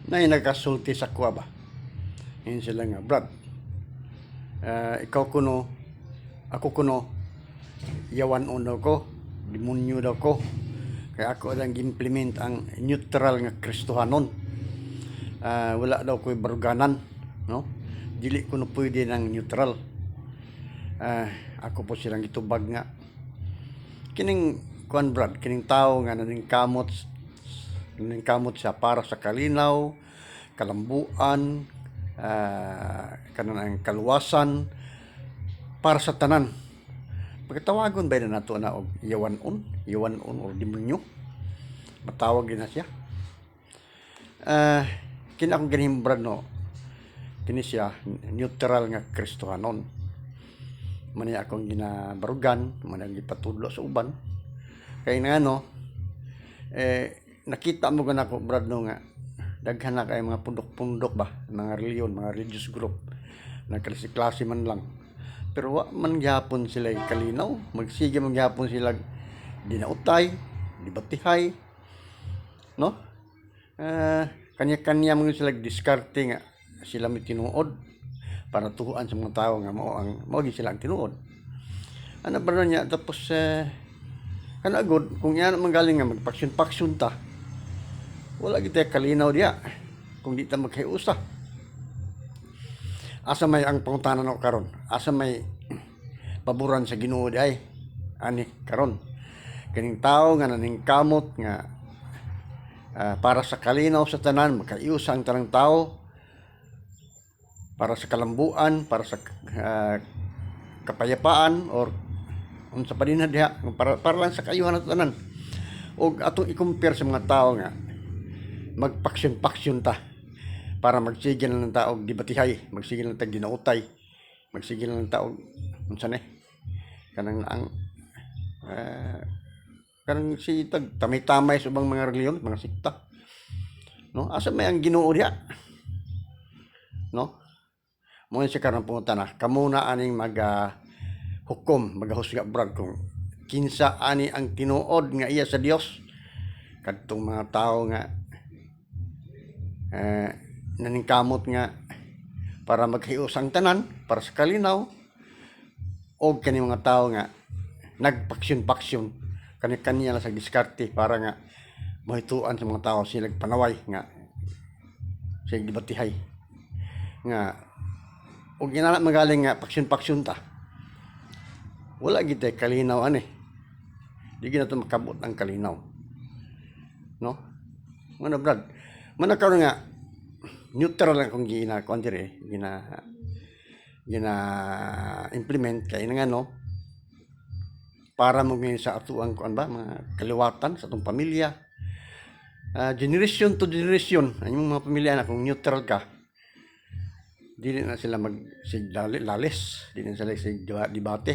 na nagasulti sa kuwa ba. Yun sila nga, Brad, ikaw kuno, ako kuno, yawan uno ko, demonyo daw ko. Kaya ako lang implement ang neutral nga Kristohanon. Wala daw ko'y baruganan, no? Dili ko no pwede ng neutral. Ako po silang itubag nga. Kining kuan Brad, kining tao nga naning kamot siya para sa kalinaw, kalambuan, kanang kaluwasan para sa tanan. Pagkatawagon ba na nato na og yawanon or demonyo? Matawag din na siya. Kini akong ganihim Brad, no? Kini siya neutral nga Kristohanon. Mani akong ginabarugan, mani gipatudlo sa uban. Kaya nga no, nakita mo na ako Brad, no, nga daghan na kay mga pundok-pundok ba, mga reliyon, mga religious group, nagklase-klase man lang. Pero wa man gyapon sila kalinaw, magsige man gyapon sila dinautay, dibatihay, no? Kanya-kanya mo sila diskarte nga sila may tinuod para tuhuan sa mga tao nga mao sila ang tinuod. Ano ba na niya? Tapos kanagod kung yan manggaling nga magpaksyon-paksyon ta, wala kita kalinaw diya kung di ta maghiusa. Asa may ang pangutanan ako karon, asa may paboran sa Ginoo di ay ani karon kining tao nga naning kamot nga para sa kalinaw sa tanan, makaiusa ang tanang tao, para sa kalambuan, para sa kapayapaan, or unsa pa din na diha, para lang sa kayuhan nato tanan. Og atong i-compare sa mga tao nga magpaksyon-paksyon ta para magsigil ng tao dibatihay, magsigil ng tag ginautay, magsigil ng tao unsa ni kanang ang kanang si tag tamay-tamay sa ubang mga reliyon, mga sikta, no? Asa may ang Ginoo diha, no? Mo siya karon punta na kamo na aning hukom, magahusga Brad, kung kinsa ani ang tinuod nga iya sa Dios kadtong mga tao nga naningkamot nga para maghius ang tanan, para sa kalinaw, o kani mga tao nga nagpaksyon-paksyon kani-kaniya lang sa diskarte para nga mahituan sa mga tao sila panaway nga sila dibatihay nga og ginala magaling nga paksyon-paksyon ta, wala gid kalinaw ani, di gid nato makabot ang kalinaw, no? Ano Brad, manakaw nga neutral lang kung gina implement kay nga no, para mo sa atuang kuan ba mga kaliwatan sa atong pamilya, generation to generation ang mga pamilya na kung neutral ka, dili na sila lalis, dili na sila debate.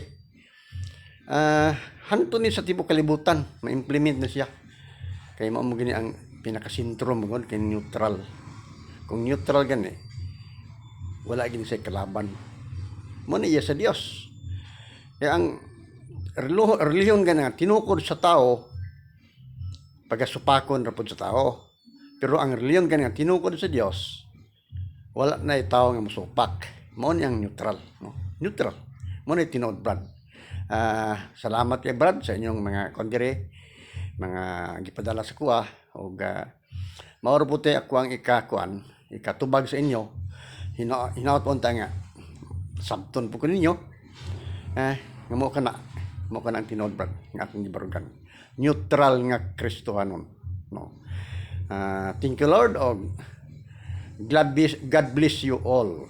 Hanto ni sa tibok kalibutan ma-implement na siya, kay mao mo gini ang pinakasentro mo kay neutral. Kung neutral gani, wala gini sa kalaban mo na iya sa Dios. Kaya ang reliyon gani tinukod sa tao, pagasupakon ra pud sa tao. Pero ang reliyon gani tinukod sa Dios, wala na tao nga musupak. Mo ni ang neutral, no? Neutral mo na tinuod Brad. Salamat kay Brad sa inyong mga kondire, mga gipadala sa kuha, og maoro puti ako ang ikatubag sa inyo. Hinaot unta nga sabton po ko ninyo, nga mo ka na ang tinuod Brad nga atong gibarugan, neutral nga Kristohanon, no? Thank you Lord, og God bless you all.